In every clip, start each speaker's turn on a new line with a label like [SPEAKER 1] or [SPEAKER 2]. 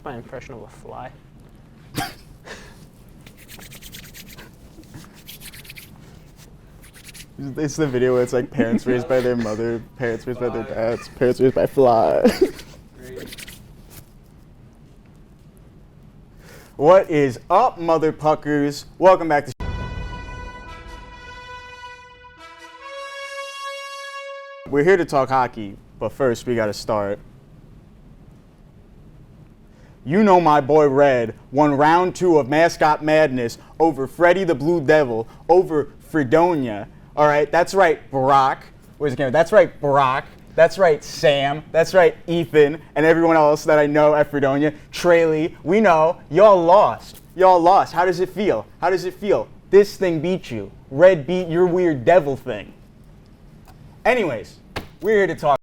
[SPEAKER 1] That's my impression of a fly.
[SPEAKER 2] It's the video where it's like parents raised by their mother, parents raised by their dads, parents raised by fly. What is up, mother puckers? Welcome back to We're here to talk hockey, but first we gotta start. You know my boy Red won round 2 of Mascot Madness over Freddie the Blue Devil, over Fredonia. All right, that's right, Brock. Where's the camera? That's right, Brock. That's right, Sam. That's right, Ethan, and everyone else that I know at Fredonia. Trayley, we know, y'all lost. Y'all lost. How does it feel? How does it feel? This thing beat you. Red beat your weird devil thing. Anyways, we're here to talk.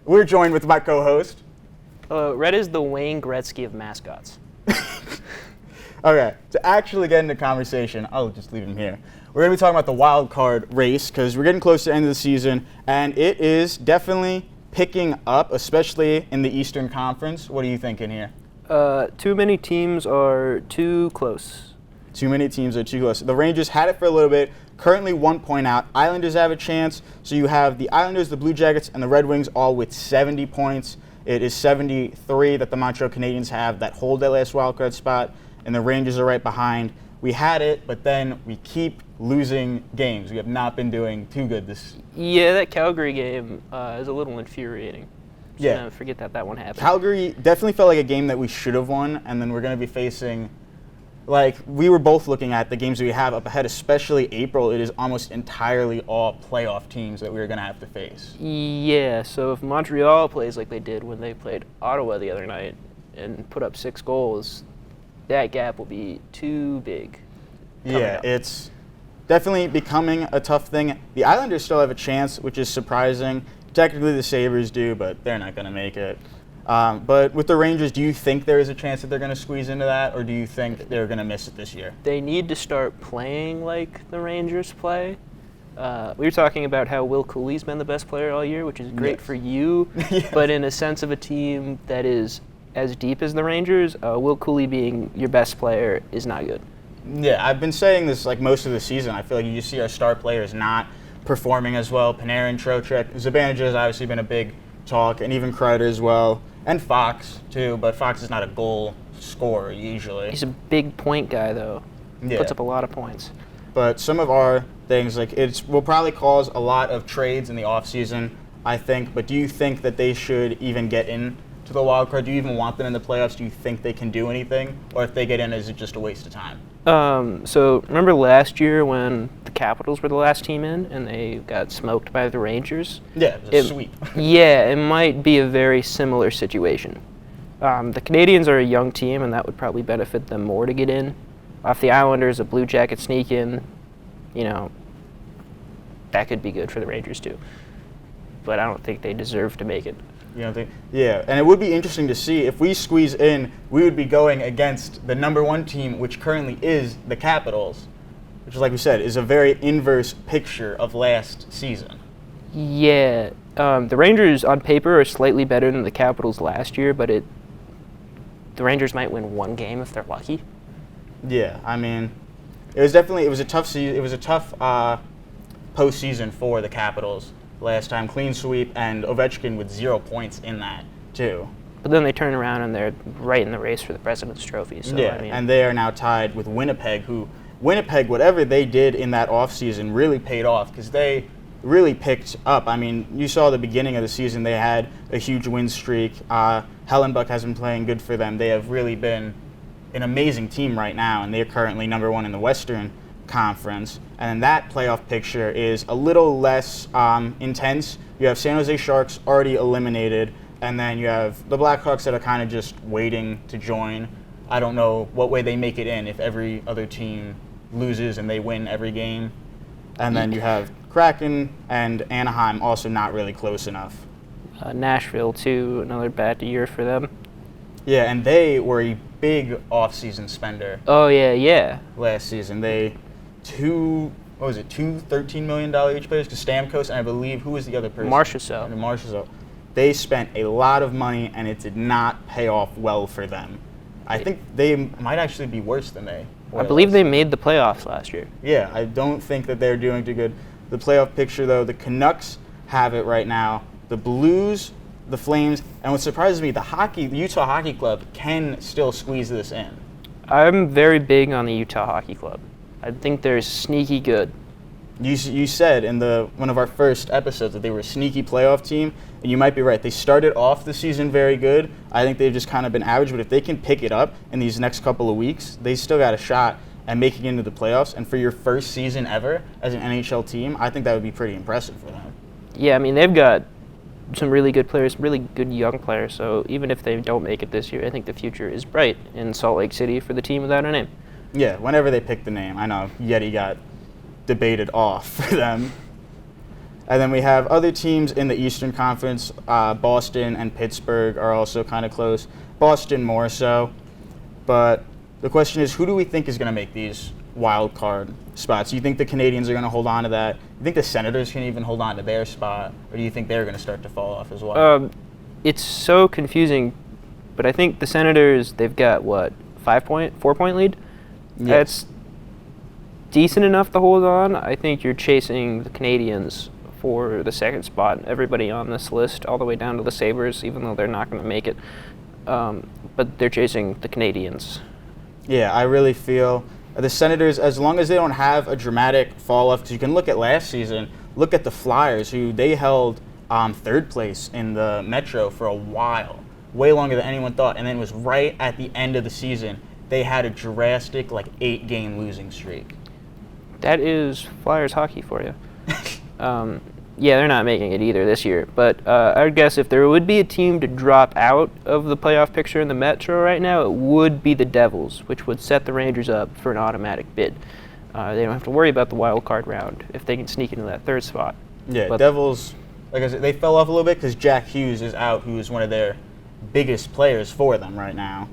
[SPEAKER 2] We're joined with my co-host.
[SPEAKER 1] Red is the Wayne Gretzky of mascots.
[SPEAKER 2] Okay, to actually get into conversation, I'll just leave him here. We're going to be talking about the wild card race because we're getting close to the end of the season, and it is definitely picking up, especially in the Eastern Conference. What are you thinking here?
[SPEAKER 1] Too many teams are too close.
[SPEAKER 2] Too many teams are too close. The Rangers had it for a little bit, currently 1 point out. Islanders have a chance, so you have the Islanders, the Blue Jackets, and the Red Wings all with 70 points. It is 73 that the Montreal Canadiens have that hold their last wild card spot, and the Rangers are right behind. We had it, but then we keep losing games. We have not been doing too good this.
[SPEAKER 1] Yeah, that Calgary game is a little infuriating.
[SPEAKER 2] Yeah.
[SPEAKER 1] Forget that one happened.
[SPEAKER 2] Calgary definitely felt like a game that we should have won, and then we're going to be facing, like, we were both looking at the games that we have up ahead, especially April. It is almost entirely all playoff teams that we're going to have to face.
[SPEAKER 1] Yeah, so if Montreal plays like they did when they played Ottawa the other night and put up 6 goals, that gap will be too big.
[SPEAKER 2] Yeah, it's definitely becoming a tough thing. The Islanders still have a chance, which is surprising. Technically, the Sabres do, but they're not going to make it. But with the Rangers, do you think there is a chance that they're going to squeeze into that, or do you think they're going to miss it this year?
[SPEAKER 1] They need to start playing like the Rangers play. We were talking about how Will Cooley's been the best player all year, which is great for you, yes. But in a sense of a team that is as deep as the Rangers, Will Cooley being your best player is not good.
[SPEAKER 2] Yeah, I've been saying this like most of the season. I feel like you just see our star players not performing as well. Panarin, Trocheck, Zibanejad has obviously been a big talk, and even Kreider as well, and Fox too, but Fox is not a goal scorer usually.
[SPEAKER 1] He's a big point guy though.
[SPEAKER 2] Yeah.
[SPEAKER 1] Puts up a lot of points.
[SPEAKER 2] But some of our things, like will probably cause a lot of trades in the offseason, I think, but do you think that they should even get in to the wild card? Do you even want them in the playoffs? Do you think they can do anything? Or if they get in, is it just a waste of time?
[SPEAKER 1] So remember last year when the Capitals were the last team in and they got smoked by the Rangers?
[SPEAKER 2] Yeah, it was a sweep.
[SPEAKER 1] Yeah, it might be a very similar situation. The Canadiens are a young team, and that would probably benefit them more to get in. If the Islanders, a Blue Jacket sneak in, that could be good for the Rangers too. But I don't think they deserve to make it.
[SPEAKER 2] You don't think? Yeah, and it would be interesting to see if we squeeze in, we would be going against the number 1 team, which currently is the Capitals, which, like we said, is a very inverse picture of last season.
[SPEAKER 1] Yeah, the Rangers on paper are slightly better than the Capitals last year, but the Rangers might win 1 game if they're lucky.
[SPEAKER 2] Yeah, I mean, it was a tough season. It was a tough postseason for the Capitals. Last time, clean sweep, and Ovechkin with 0 points in that, too.
[SPEAKER 1] But then they turn around and they're right in the race for the President's Trophy. So,
[SPEAKER 2] yeah, and they are now tied with Winnipeg, Winnipeg, whatever they did in that offseason really paid off because they really picked up. I mean, you saw the beginning of the season, they had a huge win streak. Hellenbuck has been playing good for them. They have really been an amazing team right now, and they're currently number 1 in the Western Conference, and that playoff picture is a little less intense. You have San Jose Sharks already eliminated, and then you have the Blackhawks that are kind of just waiting to join. I don't know what way they make it in if every other team loses and they win every game. And then you have Kraken and Anaheim also not really close enough.
[SPEAKER 1] Nashville too, another bad year for them.
[SPEAKER 2] Yeah, and they were a big off-season spender.
[SPEAKER 1] Oh yeah.
[SPEAKER 2] Last season, they 2 what was it, two $13 million each players? Because Stamkos and I believe, who was the other person?
[SPEAKER 1] Marchessault.
[SPEAKER 2] They spent a lot of money, and it did not pay off well for them. I think they might actually be worse than they were.
[SPEAKER 1] I believe they made the playoffs last year.
[SPEAKER 2] Yeah, I don't think that they're doing too good. The playoff picture, though, the Canucks have it right now. The Blues, the Flames, and what surprises me, the Utah Hockey Club can still squeeze this in.
[SPEAKER 1] I'm very big on the Utah Hockey Club. I think they're sneaky good.
[SPEAKER 2] You said in one of our first episodes that they were a sneaky playoff team, and you might be right. They started off the season very good. I think they've just kind of been average, but if they can pick it up in these next couple of weeks, they still got a shot at making it into the playoffs. And for your first season ever as an NHL team, I think that would be pretty impressive for them.
[SPEAKER 1] Yeah, I mean, they've got some really good players, really good young players, so even if they don't make it this year, I think the future is bright in Salt Lake City for the team without a name.
[SPEAKER 2] Yeah, whenever they pick the name. I know Yeti got debated off for them. And then we have other teams in the Eastern Conference. Boston and Pittsburgh are also kind of close. Boston more so. But the question is, who do we think is going to make these wild card spots? Do you think the Canadiens are going to hold on to that? Do you think the Senators can even hold on to their spot? Or do you think they're going to start to fall off as well?
[SPEAKER 1] It's so confusing, but I think the Senators, they've got, 4-point lead?
[SPEAKER 2] Yes.
[SPEAKER 1] That's decent enough to hold on. I think you're chasing the Canadiens for the second spot. Everybody on this list, all the way down to the Sabres, even though they're not going to make it. But they're chasing the Canadiens.
[SPEAKER 2] Yeah, I really feel the Senators, as long as they don't have a dramatic fall-off, because you can look at last season, look at the Flyers, who they held third place in the Metro for a while, way longer than anyone thought, and then it was right at the end of the season, they had a drastic, 8-game losing streak.
[SPEAKER 1] That is Flyers hockey for you. Yeah, they're not making it either this year. But I would guess if there would be a team to drop out of the playoff picture in the Metro right now, it would be the Devils, which would set the Rangers up for an automatic bid. They don't have to worry about the wild card round if they can sneak into that third spot.
[SPEAKER 2] Yeah,
[SPEAKER 1] but
[SPEAKER 2] Devils, like I said, they fell off a little bit because Jack Hughes is out, who is one of their biggest players for them right now.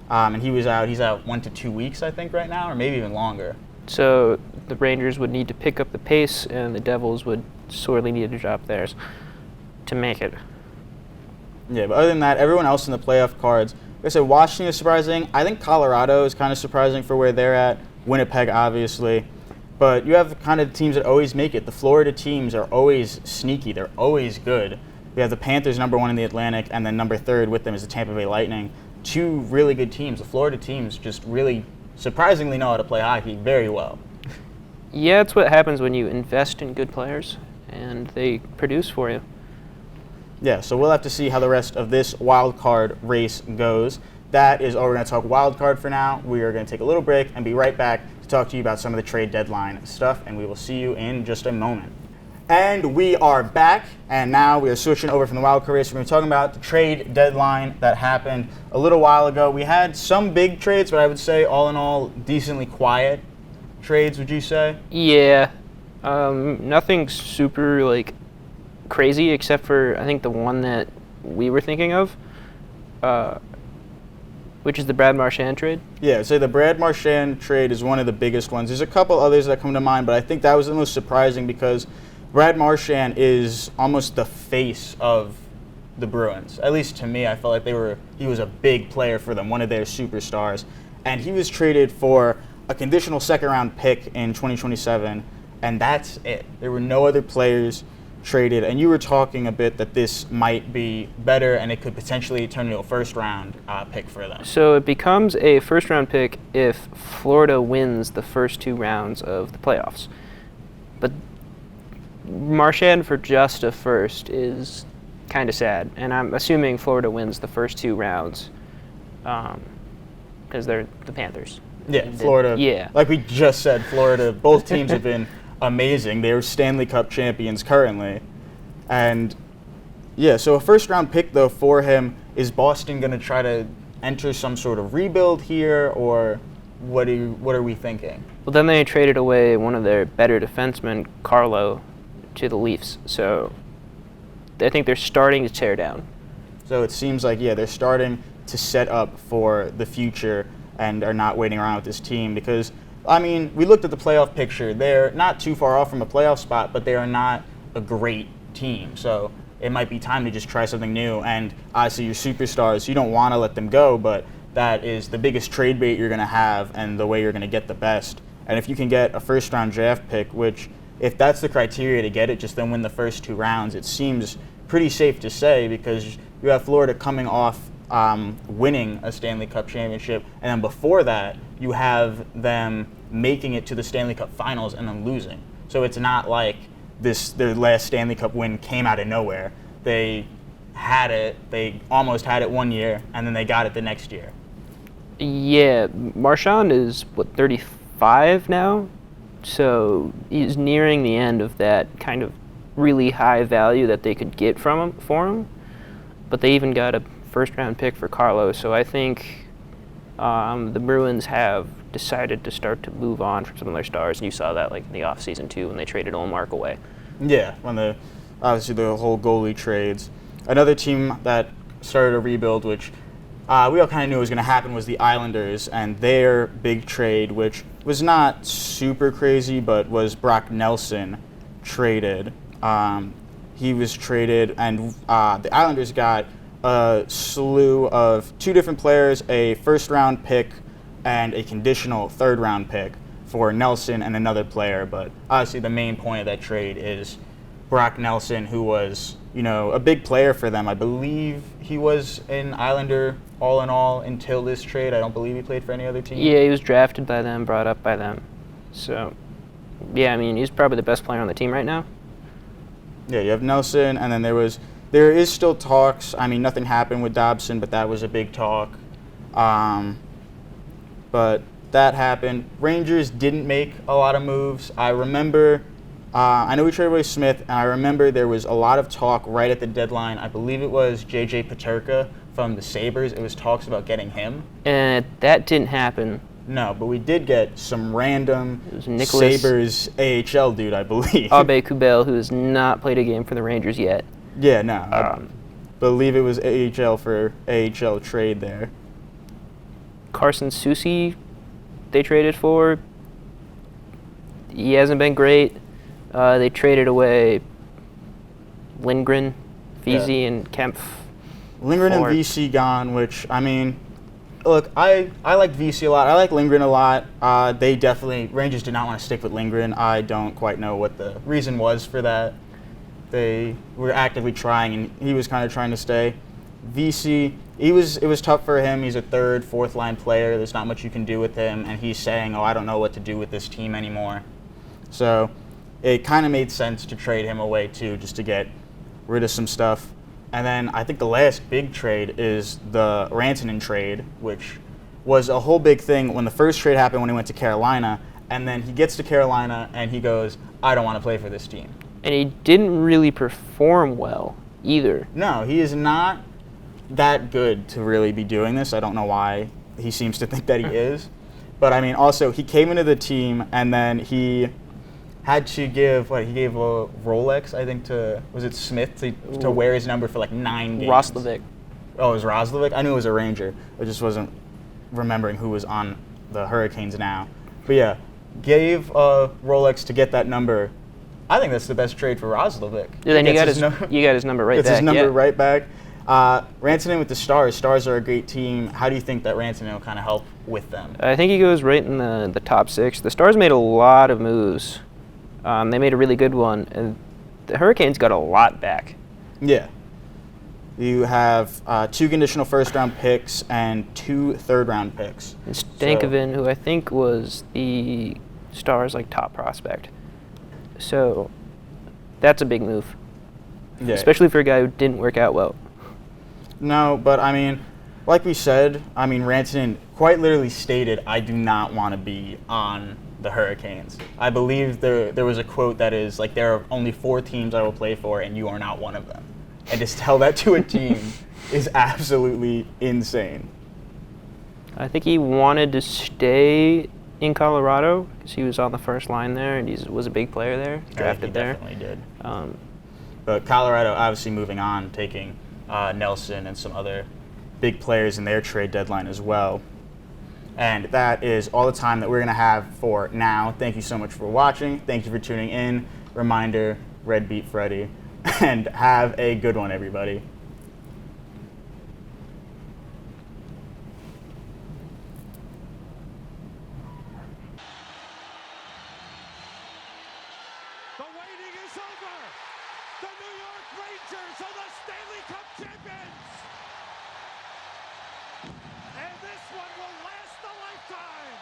[SPEAKER 2] And he was out. He's out 1 to 2 weeks, I think, right now, or maybe even longer.
[SPEAKER 1] So the Rangers would need to pick up the pace, and the Devils would sorely need to drop theirs to make it.
[SPEAKER 2] Yeah, but other than that, everyone else in the playoff cards, like I said, Washington is surprising. I think Colorado is kind of surprising for where they're at. Winnipeg, obviously. But you have kind of teams that always make it. The Florida teams are always sneaky. They're always good. We have the Panthers #1 in the Atlantic, and then number 3 with them is the Tampa Bay Lightning. Two really good teams. The Florida teams just really surprisingly know how to play hockey very well.
[SPEAKER 1] Yeah, it's what happens when you invest in good players, and they produce for you.
[SPEAKER 2] Yeah, so we'll have to see how the rest of this wild card race goes. That is all we're going to talk wild card for now. We are going to take a little break and be right back to talk to you about some of the trade deadline stuff, and we will see you in just a moment. And we are back, and now we are switching over from the wild card race. We're going to be talking about the trade deadline that happened a little while ago. We had some big trades, but I would say all in all, decently quiet trades, would you say?
[SPEAKER 1] Yeah, nothing super crazy except for I think the one that we were thinking of, which is the Brad Marchand trade.
[SPEAKER 2] Yeah, I'd say the Brad Marchand trade is one of the biggest ones. There's a couple others that come to mind, but I think that was the most surprising because Brad Marchand is almost the face of the Bruins. At least to me, I felt like he was a big player for them, one of their superstars. And he was traded for a conditional second-round pick in 2027, and that's it. There were no other players traded, and you were talking a bit that this might be better and it could potentially turn into a first-round pick for them.
[SPEAKER 1] So it becomes a first-round pick if Florida wins the first 2 rounds of the playoffs. But Marchand for just a first is kind of sad, and I'm assuming Florida wins the first 2 rounds because they're the Panthers.
[SPEAKER 2] Yeah, Florida.
[SPEAKER 1] Yeah.
[SPEAKER 2] Like we just said, Florida, both teams have been amazing. They're Stanley Cup champions currently. And, yeah, so a first-round pick, though, for him, is Boston going to try to enter some sort of rebuild here, or what are we thinking?
[SPEAKER 1] Well, then they traded away one of their better defensemen, Carlo, to the Leafs. So I think they're starting to tear down.
[SPEAKER 2] So it seems like, yeah, they're starting to set up for the future and are not waiting around with this team because I mean, we looked at the playoff picture. They're not too far off from a playoff spot, but they are not a great team. So it might be time to just try something new. And obviously your superstars, you don't want to let them go, but that is the biggest trade bait you're going to have and the way you're going to get the best. And if you can get a first-round draft pick, which if that's the criteria to get it, just then win the first 2 rounds, it seems pretty safe to say because you have Florida coming off winning a Stanley Cup championship, and then before that, you have them making it to the Stanley Cup finals and then losing. So it's not like their last Stanley Cup win came out of nowhere. They had it, they almost had it one year, and then they got it the next year.
[SPEAKER 1] Yeah, Marchand is, 35 now? So he's nearing the end of that kind of really high value that they could get for him. But they even got a first-round pick for Carlos, so I think the Bruins have decided to start to move on from some of their stars, and you saw that like in the offseason too when they traded Olmark away.
[SPEAKER 2] Yeah, when obviously the whole goalie trades. Another team that started a rebuild, which we all kind of knew was going to happen, was the Islanders, and their big trade, which was not super crazy, but was Brock Nelson traded. He was traded, and the Islanders got a slew of 2 different players, a first-round pick and a conditional third-round pick for Nelson and another player. But obviously the main point of that trade is Brock Nelson, who was, a big player for them. I believe he was an Islander all in all until this trade. I don't believe he played for any other team.
[SPEAKER 1] Yeah, he was drafted by them, brought up by them. So, yeah, I mean, he's probably the best player on the team right now.
[SPEAKER 2] Yeah, you have Nelson, and then there is still talks. I mean, nothing happened with Dobson, but that was a big talk. But that happened. Rangers didn't make a lot of moves. I remember, I know we traded away Smith, and I remember there was a lot of talk right at the deadline. I believe it was J.J. Peterka from the Sabres. It was talks about getting him.
[SPEAKER 1] And that didn't happen.
[SPEAKER 2] No, but we did get some random
[SPEAKER 1] Nicholas
[SPEAKER 2] Sabres AHL dude, I believe.
[SPEAKER 1] Abe Kubel, who has not played a game for the Rangers yet.
[SPEAKER 2] Yeah, no. I believe it was AHL for AHL trade there.
[SPEAKER 1] Carson Soucy, they traded for. He hasn't been great. They traded away Lindgren, Vesey, and Kempf.
[SPEAKER 2] Lindgren and Vesey gone, which, I mean, look, I like Vesey a lot. I like Lindgren a lot. Rangers did not want to stick with Lindgren. I don't quite know what the reason was for that. They were actively trying, and he was kind of trying to stay. Vesey, it was tough for him. He's a 3rd, 4th line player. There's not much you can do with him, and he's saying, I don't know what to do with this team anymore. So it kind of made sense to trade him away too, just to get rid of some stuff. And then I think the last big trade is the Rantanen trade, which was a whole big thing when the first trade happened when he went to Carolina, and then he gets to Carolina and he goes, I don't want to play for this team.
[SPEAKER 1] And he didn't really perform well either.
[SPEAKER 2] No, he is not that good to really be doing this. I don't know why he seems to think that he is. But I mean, also, he came into the team and then he had to give, he gave a Rolex, I think, was it Smith, to wear his number for like 9 games.
[SPEAKER 1] Roslovic.
[SPEAKER 2] Oh, it was Roslovic? I knew it was a Ranger. I just wasn't remembering who was on the Hurricanes now. But yeah, gave a Rolex to get that number. I think that's the best trade for Roslovic.
[SPEAKER 1] Yeah, then you got his number right back.
[SPEAKER 2] Gets his number right back. Rantanen with the Stars. Stars are a great team. How do you think that Rantanen will kind of help with them?
[SPEAKER 1] I think he goes right in the top 6. The Stars made a lot of moves. They made a really good one, and the Hurricanes got a lot back.
[SPEAKER 2] Yeah. You have 2 conditional first-round picks and 2 third-round picks.
[SPEAKER 1] And Stankoven, who I think was the Stars' top prospect. So that's a big move, especially for a guy who didn't work out well.
[SPEAKER 2] No, but I mean, like we said, Rantanen quite literally stated, I do not want to be on the Hurricanes. I believe there was a quote that is, there are only 4 teams I will play for, and you are not one of them. And to tell that to a team is absolutely insane.
[SPEAKER 1] I think he wanted to stay in Colorado because he was on the first line there, and he was a big player there, drafted there.
[SPEAKER 2] He definitely did. But Colorado obviously moving on, taking Nelson and some other big players in their trade deadline as well. And that is all the time that we're going to have for now. Thank you so much for watching. Thank you for tuning in. Reminder, Red Beat Freddy. And have a good one, everybody.
[SPEAKER 3] The waiting is over. The New York Rangers are the Stanley Cup champions. And this one will last a lifetime.